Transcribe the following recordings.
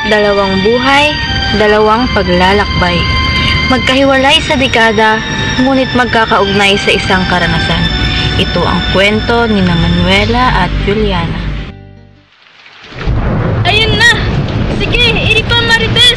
Dalawang buhay, dalawang paglalakbay. Magkahiwalay sa dekada, ngunit magkakaugnay sa isang karanasan. Ito ang kwento ni Manuela at Juliana. Ayun na! Sige, iri pa, Marites!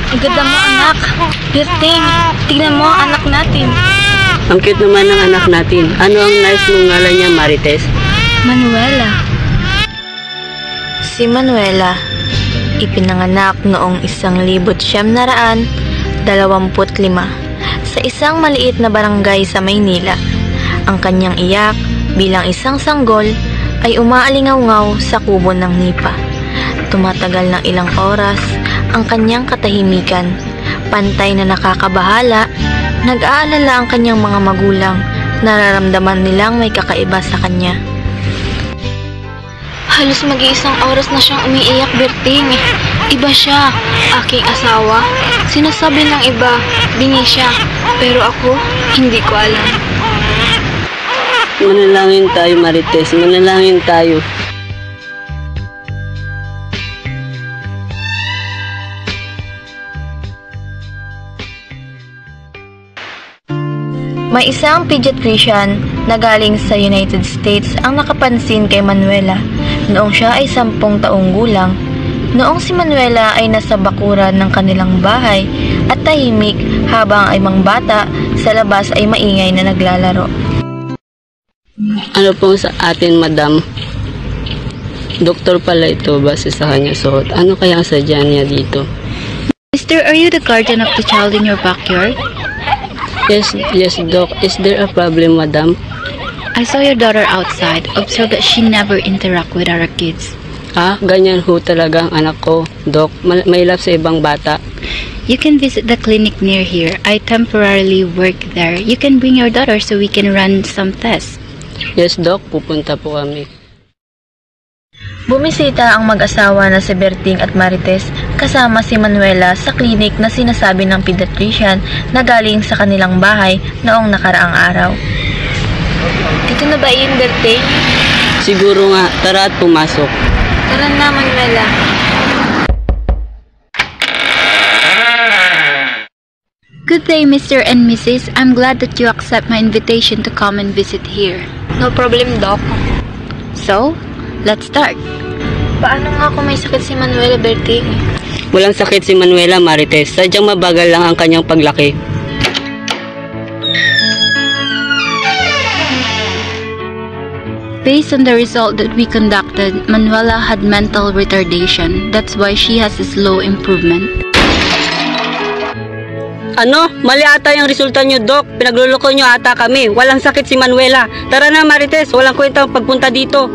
Ang ganda mo, anak. Berting, tignan mo ang anak natin. Ang cute naman ng anak natin. Ano ang nice mong ngalan niya, Marites? Manuela. Si Manuela, ipinanganak noong 1925 sa isang maliit na barangay sa Maynila. Ang kanyang iyak bilang isang sanggol ay umaalingaw-ngaw sa kubo ng nipa. Tumatagal ng ilang oras ang kanyang katahimikan. Pantay na nakakabahala, nag-aalala ang kanyang mga magulang. Nararamdaman nilang may kakaiba sa kanya. Halos mag-iisang oras na siyang umiiyak, Berting. Iba siya, aking asawa. Sinasabi ng iba, bingi siya. Pero ako, hindi ko alam. Manalangin tayo, Marites. Manalangin tayo. May isang pediatrician na galing sa United States ang nakapansin kay Manuela noong siya ay 10 taong gulang. Noong si Manuela ay nasa bakuran ng kanilang bahay at tahimik habang ang ibang bata sa labas ay maingay na naglalaro. Ano pong sa atin, madam? Doktor pala ito base sa kanya suot. Ano kaya ang sadya niya dito? Mister, are you the guardian of the child in your backyard? Yes, Doc. Is there a problem, madam? I saw your daughter outside. Observe that she never interact with other kids. Ganyan ho talaga ang anak ko, Doc. May love sa ibang bata. You can visit the clinic near here. I temporarily work there. You can bring your daughter so we can run some tests. Yes, Doc. Pupunta po kami. Bumisita ang mag-asawa na si Berting at Marites kasama si Manuela sa klinik na sinasabi ng pediatrician na galing sa kanilang bahay noong nakaraang araw. Dito na ba yun, Berting? Siguro nga. Tara at pumasok. Tara na, Manuela. Good day, Mr. and Mrs. I'm glad that you accept my invitation to come and visit here. No problem, Doc. So, let's start. Paano nga kung may sakit si Manuela, Berting? Walang sakit si Manuela, Marites. Sadyang mabagal lang ang kanyang paglaki. Based on the result that we conducted, Manuela had mental retardation. That's why she has a slow improvement. Ano? Mali ata yung resulta nyo, Doc. Pinagluloko nyo ata kami. Walang sakit si Manuela. Tara na, Marites. Walang kwenta ang pagpunta dito.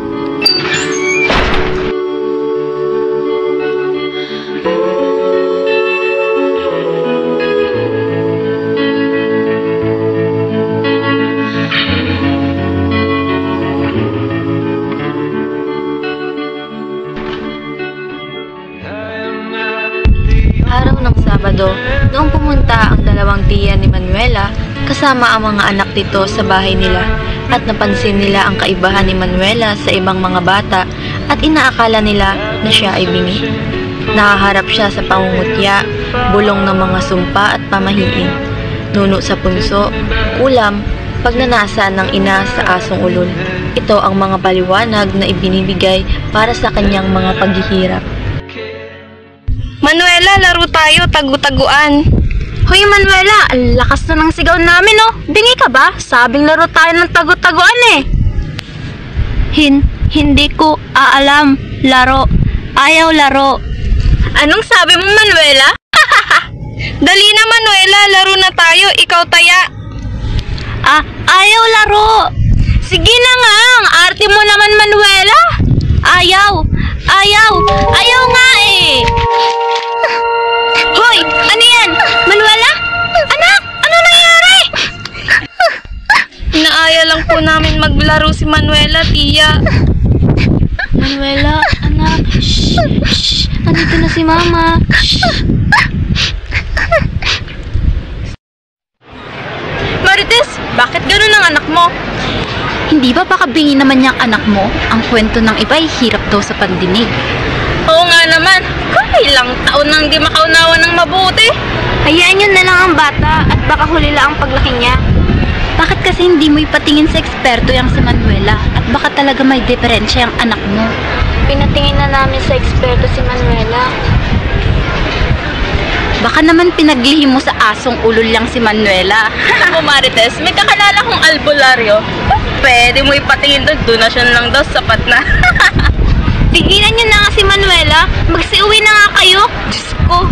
Araw ng Sabado, noong pumunta ang dalawang tiya ni Manuela kasama ang mga anak nito sa bahay nila at napansin nila ang kaibahan ni Manuela sa ibang mga bata at inaakala nila na siya ay bingi. Nakaharap siya sa pangungutya, bulong ng mga sumpa at pamahiin, nuno sa punso, kulam, pagnanasa ng ina sa asong ulol. Ito ang mga paliwanag na ibinibigay para sa kanyang mga paghihirap. Manuela, laro tayo, tagu-taguan. Hoy Manuela, ang lakas na ng sigaw namin oh. Bingi ka ba? Sabing laro tayo ng tagu-taguan eh. Hindi ko aalam. Laro. Ayaw laro. Anong sabi mo, Manuela? Dali na, Manuela, laro na tayo. Ikaw taya. Ayaw laro. Sige na nga, ang arte mo naman, Manuela. Ayaw nga eh. Hoy, ano yan? Manuela? Anak, ano nangyari? Inaaya lang po namin maglaro si Manuela, tiya. Manuela, anak. Shh. Andito na si Mama. Shh. Marites, bakit gano'n ang anak mo? Hindi ba pakabingi naman niyang anak mo? Ang kwento ng iba ay hirap daw sa pandinig. Oo nga naman. Ilang taon nang di makaunawa ng mabuti. Hayaan nyo na lang ang bata at baka huli lang ang paglaki niya. Bakit kasi hindi mo ipatingin sa eksperto yung si Manuela at baka talaga may diferensya yung anak mo? Pinatingin na namin sa eksperto si Manuela. Baka naman pinaglihim mo sa asong ulol lang si Manuela. Ako Marites, may kakalala kong albularyo. Pwede mo ipatingin doon, donasyon lang daw, sapat na. Tigilan nyo na nga si Manuela. Magsiuwi na nga kayo. Diyos ko.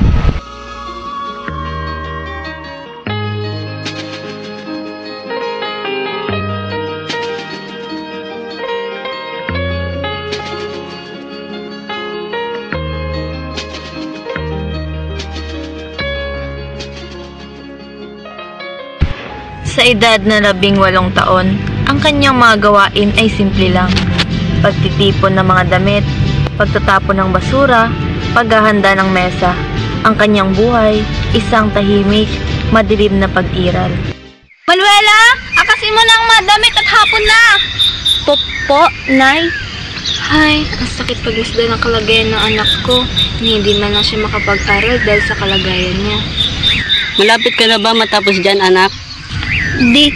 Sa edad na 18 taon, ang kanyang mga gawain ay simple lang. Pagtitipon ng mga damit, pagtatapon ng basura, paghahanda ng mesa. Ang kanyang buhay, isang tahimik, madilim na pag-iral. Manuela, akasin mo na ang mga damit at hapon na. Po, Nay? Ay, ang sakit pagmasdan ng kalagayan ng anak ko. Hindi man lang siya makapag-aral dahil sa kalagayan niya. Malapit ka na ba matapos dyan, anak? Hindi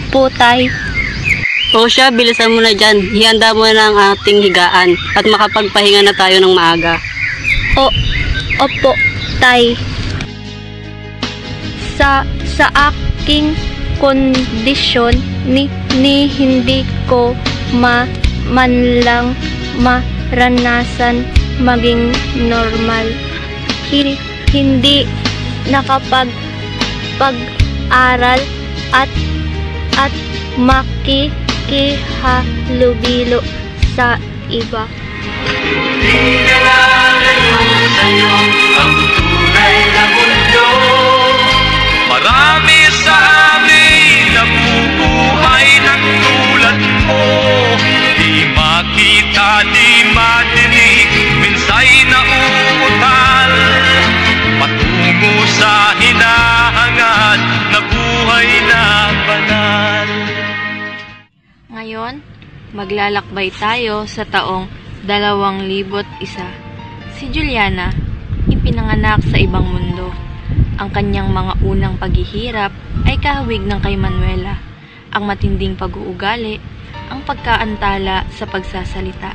po, Tay. O siya, bilisan mo na dyan. Hihanda mo na ang ating higaan at makapagpahinga na tayo ng maaga. Opo, Tay. Sa aking kondisyon ni hindi ko man lang maranasan maging normal. Hindi nakapag-aral at makikihalubilo sa iba. Sa'yo ang tunay na mundo. Marami sa amin nabubuhay ng tulad mo. Di makita, di madinig, minsa'y nauutal. Patungo sa hinahangad na buhay na banal. Ngayon, maglalakbay tayo sa taong 2001. Si Juliana, ipinanganak sa ibang mundo. Ang kanyang mga unang paghihirap ay kahawig ng kay Manuela, ang matinding pag-uugali, ang pagkaantala sa pagsasalita.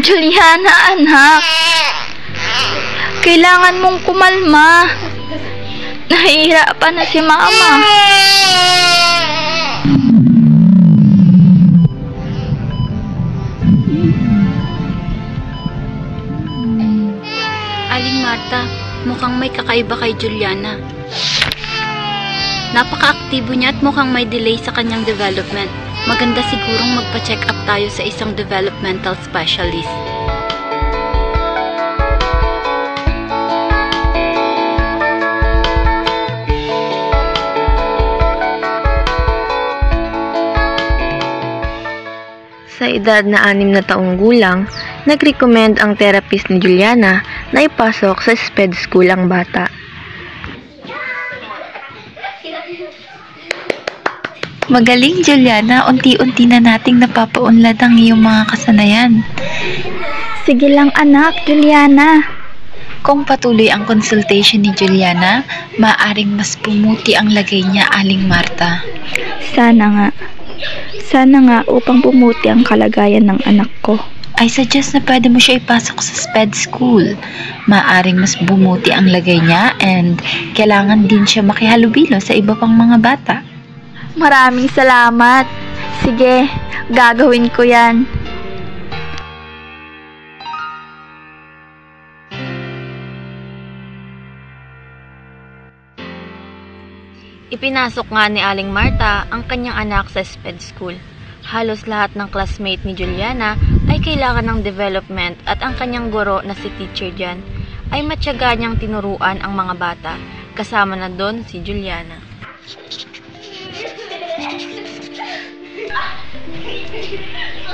Juliana, anak. Kailangan mong kumalma. Nahihirapan na si Mama. Aling Marta, mukhang may kakaiba kay Juliana. Napaka-aktibo niya at mukhang may delay sa kanyang development. Maganda sigurong magpa-check up tayo sa isang developmental specialist. Sa edad na 6 na taong gulang, nag-recommend ang therapist ni Juliana na ipasok sa SPED school ang bata. Magaling, Juliana. Unti-unti na nating napapaunlad ang iyong mga kasanayan. Sige lang anak, Juliana. Kung patuloy ang consultation ni Juliana, maaring mas pumuti ang lagay niya, Aling Marta. Sana nga. Sana nga upang pumuti ang kalagayan ng anak ko. I suggest na pwede mo siya ipasok sa SPED school. Maaring mas bumuti ang lagay niya and kailangan din siya makihalubilo sa iba pang mga bata. Maraming salamat. Sige, gagawin ko yan. Ipinasok nga ni Aling Marta ang kanyang anak sa SPED school. Halos lahat ng classmate ni Juliana ay kailangan ng development at ang kanyang guro na si Teacher Jan ay matyaga niyang tinuruan ang mga bata. Kasama na doon si Juliana.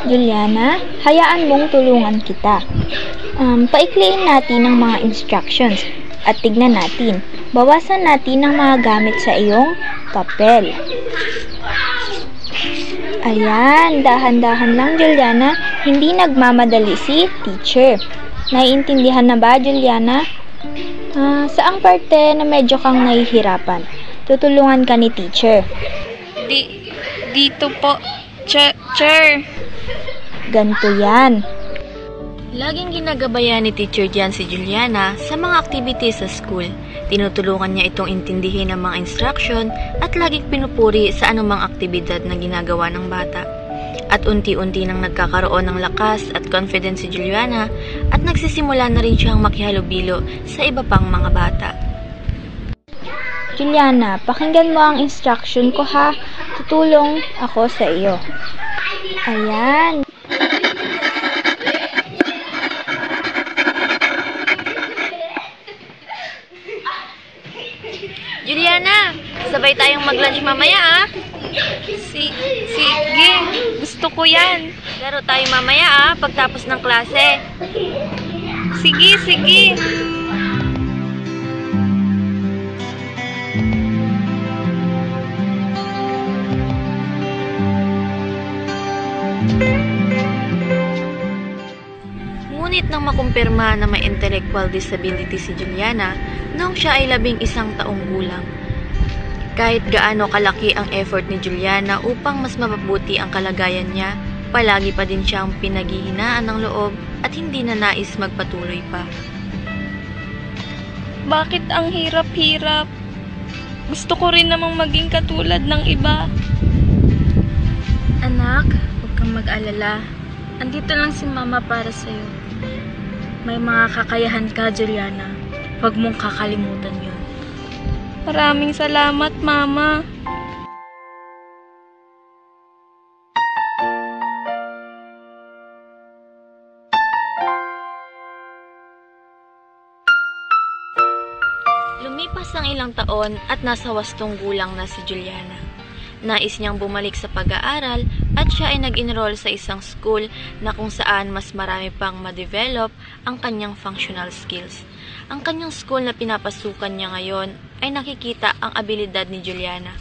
Juliana, hayaan mong tulungan kita. Paikliin natin ang mga instructions at tignan natin. Bawasan natin ang mga gamit sa iyong papel. Ayan, dahan-dahan lang Juliana, hindi nagmamadali si teacher. Naiintindihan na ba Juliana? Saang parte na medyo kang nahihirapan? Tutulungan ka ni teacher. Dito po, Chair. Ganto yan. Laging ginagabayan ni Teacher Jan si Juliana sa mga activities sa school. Tinutulungan niya itong intindihin ang mga instruction at laging pinupuri sa anumang aktibidad na ginagawa ng bata. At unti-unti nang nagkakaroon ng lakas at confidence si Juliana at nagsisimula na rin siyang makihalubilo sa iba pang mga bata. Juliana, pakinggan mo ang instruction ko ha. Tutulong ako sa iyo. Ayan. Juliana, sabay tayong mag-lunch mamaya ah. Sige, gusto ko yan. Laro tayo mamaya ah, pagtapos ng klase. Sige. Ngunit nang makumpirma na may intellectual disability si Juliana, noong siya ay 11 taong gulang. Kahit gaano kalaki ang effort ni Juliana upang mas mapabuti ang kalagayan niya, palagi pa din siyang pinaghihinaan ng loob at hindi na nais magpatuloy pa. Bakit ang hirap-hirap? Gusto ko rin namang maging katulad ng iba. Anak, huwag kang mag-alala. Andito lang si Mama para sa'yo. May mga kakayahan ka, Juliana. Huwag mong kakalimutan yun. Maraming salamat, Mama. Lumipas ang ilang taon at nasa 8 gulang na si Juliana. Nais niyang bumalik sa pag-aaral at siya ay nag-enroll sa isang school na kung saan mas marami pang ma-develop ang kanyang functional skills. Ang kanyang school na pinapasukan niya ngayon ay nakikita ang abilidad ni Juliana.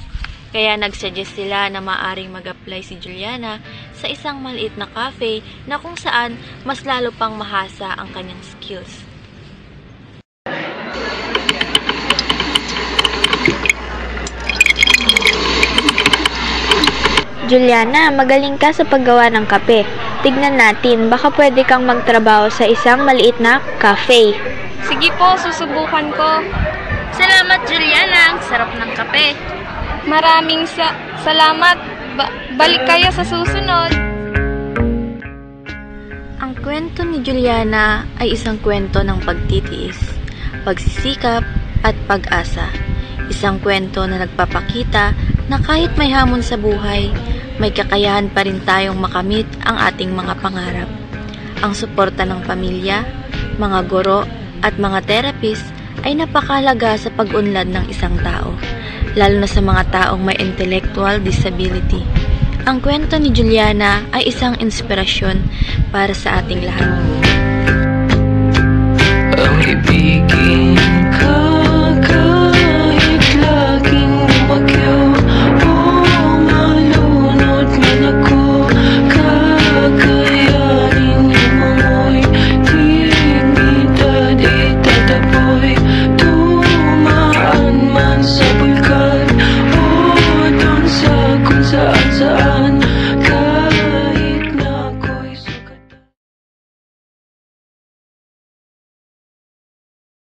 Kaya nagsuggest sila na maaring mag-apply si Juliana sa isang maliit na cafe na kung saan mas lalo pang mahasa ang kanyang skills. Juliana, magaling ka sa paggawa ng kape. Tignan natin, baka pwede kang magtrabaho sa isang maliit na cafe. Sige po, susubukan ko. Salamat, Juliana. Ang sarap ng kape. Maraming salamat. Balik kayo sa susunod. Ang kwento ni Juliana ay isang kwento ng pagtitiis, pagsisikap at pag-asa. Isang kwento na nagpapakita na kahit may hamon sa buhay, may kakayahan pa rin tayong makamit ang ating mga pangarap. Ang suporta ng pamilya, mga guro at mga therapist ay napakahalaga sa pag-unlad ng isang tao, lalo na sa mga taong may intellectual disability. Ang kwento ni Juliana ay isang inspirasyon para sa ating lahat. Ang ibigin